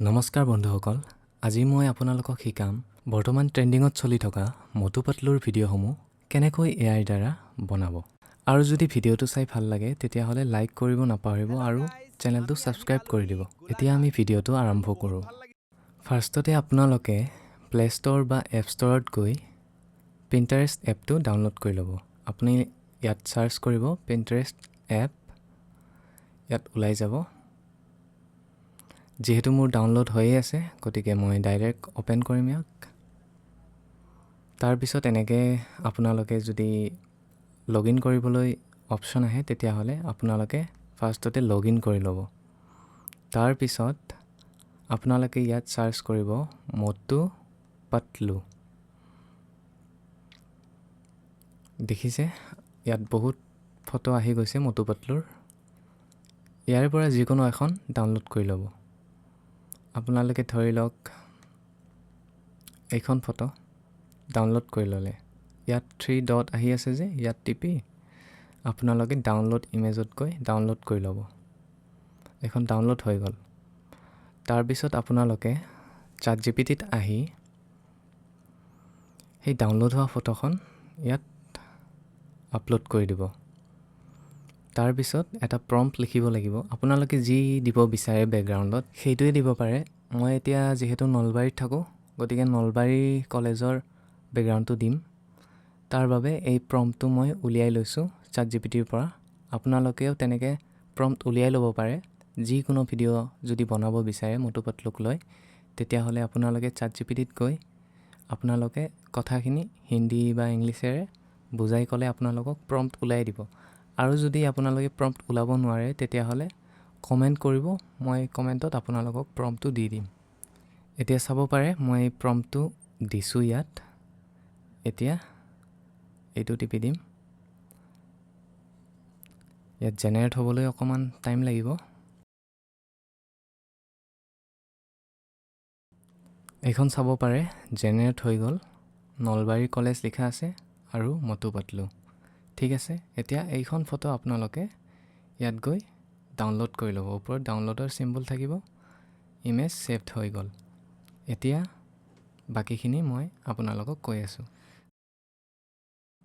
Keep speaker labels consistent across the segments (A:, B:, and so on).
A: নমস্কাৰ বন্ধুসকল, আজি মই আপোনালোকক শিকাম বৰ্তমান ট্ৰেণ্ডিঙত চলি থকা মটু পাতলুৰ ভিডিঅ'সমূহ কেনেকৈ এআইৰ দ্বাৰা বনাব। আৰু যদি ভিডিঅ'টো চাই ভাল লাগে তেতিয়াহ'লে লাইক কৰিব নাপাহৰিব আৰু চেনেলটো ছাবস্ক্ৰাইব কৰি দিব। এতিয়া আমি ভিডিঅ'টো আৰম্ভ কৰোঁ। ফাৰ্ষ্টতে আপোনালোকে প্লে ষ্ট'ৰ বা এপ ষ্ট'ৰত গৈ পিণ্টাৰেষ্ট এপটো ডাউনলোড কৰি ল'ব। আপুনি ইয়াত চাৰ্চ কৰিব পিণ্টাৰেষ্ট এপ, ইয়াত ওলাই যাব। যিহেতু মোৰ ডাউনলোড হৈয়ে আছে গতিকে মই ডাইৰেক্ট অপেন কৰিম ইয়াক। তাৰপিছত এনেকৈ আপোনালোকে যদি লগ ইন কৰিবলৈ অপশ্যন আহে তেতিয়াহ'লে আপোনালোকে ফাৰ্ষ্টতে লগ ইন কৰি ল'ব। তাৰপিছত আপোনালোকে ইয়াত চাৰ্চ কৰিব মটু পাতলু। দেখিছে ইয়াত বহুত ফটো আহি গৈছে মটু পাতলুৰ। ইয়াৰ পৰা যিকোনো এখন ডাউনলোড কৰি ল'ব। আপোনালোকে ধৰি লওক এইখন ফটো ডাউনলোড কৰি ল'লে। ইয়াত 3 ডট আহি আছে যে, ইয়াত টিপি আপোনালোকে ডাউনলোড ইমেজত গৈ ডাউনলোড কৰি ল'ব। এইখন ডাউনলোড হৈ গ'ল। তাৰপিছত আপোনালোকে ChatGPTত আহি সেই ডাউনলোড হোৱা ফটোখন ইয়াত আপলোড কৰি দিব। তাৰপিছত এটা প্ৰম্পট লিখিব লাগিব। আপোনালোকে যি দিব বিচাৰে বেকগ্ৰাউণ্ডত সেইটোৱে দিব পাৰে। মই এতিয়া যিহেতু নলবাৰীত থাকোঁ গতিকে নলবাৰী কলেজৰ বেকগ্ৰাউণ্ডটো দিম। তাৰ বাবে এই প্ৰম্পটটো মই উলিয়াই লৈছোঁ ChatGPTৰ পৰা। আপোনালোকেও তেনেকৈ প্ৰম্পট উলিয়াই ল'ব পাৰে। যিকোনো ভিডিঅ' যদি বনাব বিচাৰে মটু পাতলুক লৈ তেতিয়াহ'লে আপোনালোকে ChatGPTত গৈ আপোনালোকে কথাখিনি হিন্দী বা ইংলিছেৰে বুজাই ক'লে আপোনালোকক প্ৰম্পট ওলাই দিব। আৰু যদি আপোনালোকে প্ৰম্পট ওলাব নোৱাৰে তেতিয়াহ'লে কমেণ্ট কৰিব, মই কমেণ্টত আপোনালোকক প্ৰম্পটটো দি দিম। এতিয়া চাব পাৰে মই এই প্ৰম্পটটো দিছোঁ ইয়াত। এতিয়া এইটো টিপি দিম। ইয়াত জেনেৰেট হ'বলৈ অকণমান টাইম লাগিব। এইখন চাব পাৰে জেনেৰেট হৈ গ'ল। নলবাৰী কলেজ লিখা আছে আৰু মটু পাতলু। ঠিক আছে, এতিয়া এইখন ফটো আপোনালোকে ইয়াত গৈ ডাউনলোড কৰি ল'ব। ওপৰত ডাউনলোডৰ চিম্বল থাকিব, ইমেজ ছেভড হৈ গ'ল। এতিয়া বাকীখিনি মই আপোনালোকক কৈ আছোঁ।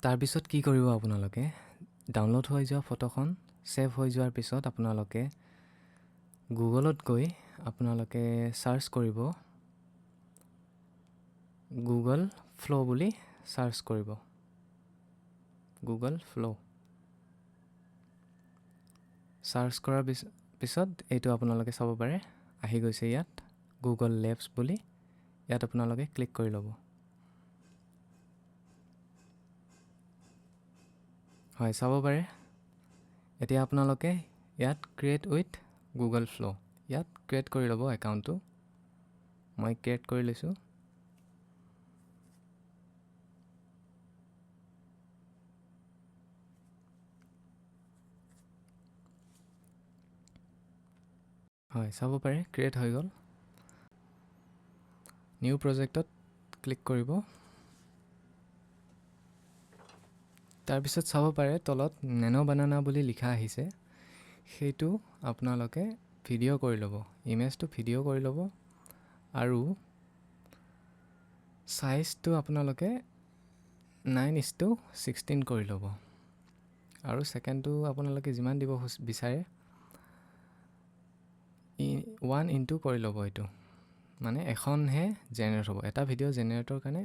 A: তাৰপিছত কি কৰিব আপোনালোকে, ডাউনলোড হৈ যোৱা ফটোখন ছেভ হৈ যোৱাৰ পিছত আপোনালোকে গুগলত গৈ আপোনালোকে চাৰ্চ কৰিব গুগল ফ্ল' বুলি চাৰ্চ কৰিব। গুগল ফ্ল' চাৰ্চ কৰাৰ পিছত এইটো আপোনালোকে চাব পাৰে আহি গৈছে ইয়াত গুগল লেবছ বুলি। ইয়াত আপোনালোকে ক্লিক কৰি ল'ব। হয়, চাব পাৰে এতিয়া আপোনালোকে ইয়াত ক্ৰিয়েট উইথ গুগল ফ্ল' ইয়াত ক্ৰিয়েট কৰি ল'ব একাউণ্টটো। মই ক্ৰিয়েট কৰি লৈছোঁ। হয়, চাব পাৰে ক্ৰিয়েট হৈ গ'ল। নিউ প্ৰজেক্টত ক্লিক কৰিব। তাৰপিছত চাব পাৰে তলত নেনো বানানা বুলি লিখা আহিছে, সেইটো আপোনালোকে ভিডিঅ' কৰি ল'ব। ইমেজটো ভিডিঅ' কৰি ল'ব আৰু চাইজটো আপোনালোকে 9:16 কৰি ল'ব। আৰু ছেকেণ্ডটো আপোনালোকে যিমান দিব বিচাৰে 1:2 কৰি ল'ব। এইটো মানে এখনহে জেনেৰেট হ'ব। এটা ভিডিঅ' জেনেৰেটৰ কাৰণে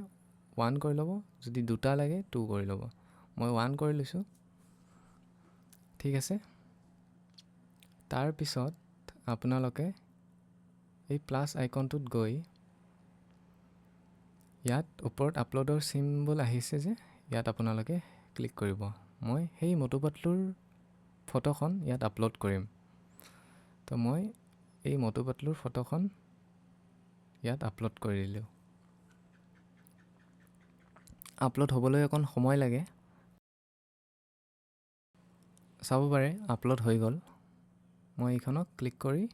A: 1 কৰি ল'ব, যদি দুটা লাগে 2 কৰি ল'ব। মই 1 কৰি লৈছোঁ। ঠিক আছে, তাৰপিছত আপোনালোকে এই প্লাছ আইকনটোত গৈ ইয়াত ওপৰত আপলোডৰ চিম্বল আহিছে যে, ইয়াত আপোনালোকে ক্লিক কৰিব। মই সেই মটু পাতলুৰ ফটোখন ইয়াত আপলোড কৰিম। তো মই এই মটু পাতলুৰ ফটোখন ইয়াত আপলোড কৰি দিলোঁ। আপলোড হ'বলৈ অকণ সময় লাগে। চাব পাৰে আপলোড হৈ গ'ল। মই এইখনক ক্লিক কৰি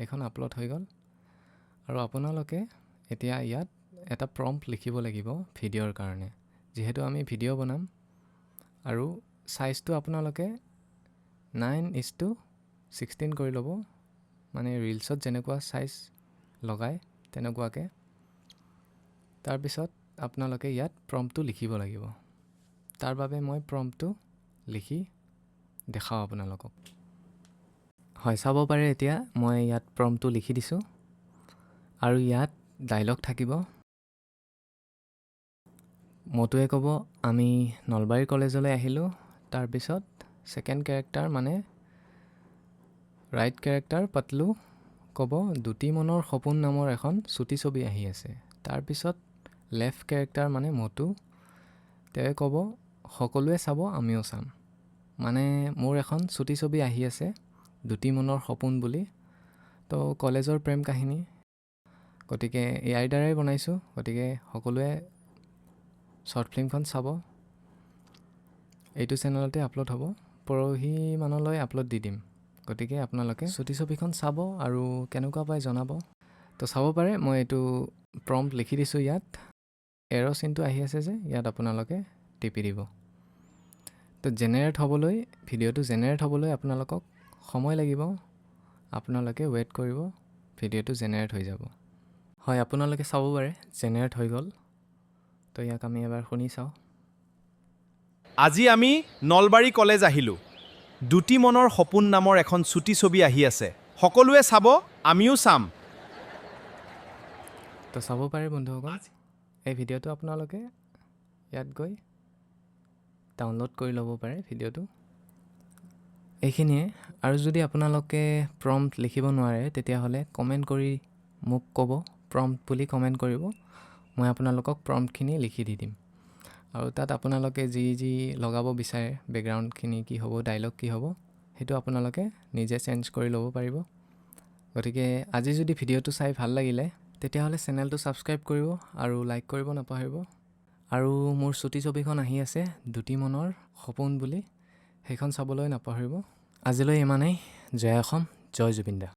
A: এইখন আপলোড হৈ গ'ল। আৰু আপোনালোকে এতিয়া ইয়াত এটা প্ৰম্পট লিখিব লাগিব ভিডিঅ'ৰ কাৰণে, যিহেতু আমি ভিডিঅ' বনাম। আৰু চাইজটো আপোনালোকে 9:16 কৰি ল'ব, মানে ৰিলছত যেনেকুৱা চাইজ লগাই তেনেকুৱাকৈ। তাৰপিছত আপোনালোকে ইয়াত প্ৰম্পটটো লিখিব লাগিব। তাৰ বাবে মই প্ৰম্পটটো লিখি দেখাওঁ আপোনালোকক। হয়, চাব পাৰে এতিয়া মই ইয়াত প্ৰম্পটটো লিখি দিছোঁ আৰু ইয়াত ডাইলগ থাকিব। মটুৱে ক'ব আমি নলবাৰী কলেজলৈ আহিলোঁ। তাৰপিছত ছেকেণ্ড কেৰেক্টাৰ মানে ৰাইট কেৰেক্টাৰ পাতলু ক'ব দুটি মনৰ সপোন নামৰ এখন চুটি ছবি আহি আছে। তাৰপিছত লেফ্ট কেৰেক্টাৰ মানে মটু তেওঁ ক'ব সকলোৱে চাব আমিও চাম। মানে মোৰ এখন চুটি ছবি আহি আছে দুটি মনৰ সপোন বুলি। তো কলেজৰ প্ৰেম কাহিনী, গতিকে ইয়াৰ দ্বাৰাই বনাইছোঁ। গতিকে সকলোৱে শ্বৰ্ট ফিল্মখন চাব। এইটো চেনেলতে আপলোড হ'ব, পৰহি মানলৈ আপলোড দি দিম। গতিকে আপোনালোকে চুটি ছবিখন চাব আৰু কেনেকুৱা পায় জনাব। তো চাব পাৰে মই এইটো প্ৰম্পট লিখি দিছোঁ। ইয়াত এৰ' চিনটো আহি আছে যে, ইয়াত আপোনালোকে টিপি দিব। তো ভিডিঅ'টো জেনেৰেট হ'বলৈ আপোনালোকক সময় লাগিব। আপোনালোকে ৱেইট কৰিব, ভিডিঅ'টো জেনেৰেট হৈ যাব। হয়, আপোনালোকে চাব পাৰে জেনেৰেট হৈ গ'ল। তো ইয়াক আমি এবাৰ শুনি চাওঁ।
B: আজি আমি নলবাৰী কলেজ আহিলোঁ। দুটি মনৰ সপোন নামৰ এখন চুটি ছবি আহি আছে। সকলোৱে চাব আমিও চাম।
A: তো চাব পাৰে বন্ধুসকল, এই ভিডিঅ'টো আপোনালোকে ইয়াত গৈ ডাউনলোড কৰি ল'ব পাৰে ভিডিঅ'টো। এইখিনিয়ে। আৰু যদি আপোনালোকে প্ৰম্পট লিখিব নোৱাৰে তেতিয়াহ'লে কমেণ্ট কৰি মোক ক'ব, প্ৰম্পট বুলি কমেণ্ট কৰিব। মই আপোনালোকক প্ৰম্পটখিনি লিখি দি দিম। আৰু তাত আপোনালোকে যি যি লগাব বিচাৰে, বেকগ্ৰাউণ্ডখিনি কি হ'ব, ডাইলগ কি হ'ব, সেইটো আপোনালোকে নিজে চেঞ্জ কৰি ল'ব পাৰিব। গতিকে আজি যদি ভিডিঅ'টো চাই ভাল লাগিলে তেতিয়াহ'লে চেনেলটো ছাবস্ক্ৰাইব কৰিব আৰু লাইক কৰিব নাপাহৰিব। আৰু মোৰ চুটি ছবিখন আহি আছে দুটি মনৰ সপোন বুলি, সেইখন চাবলৈ নাপাহৰিব। আজিলৈ ইমানেই। জয় অসম, জয় জুবিন দা।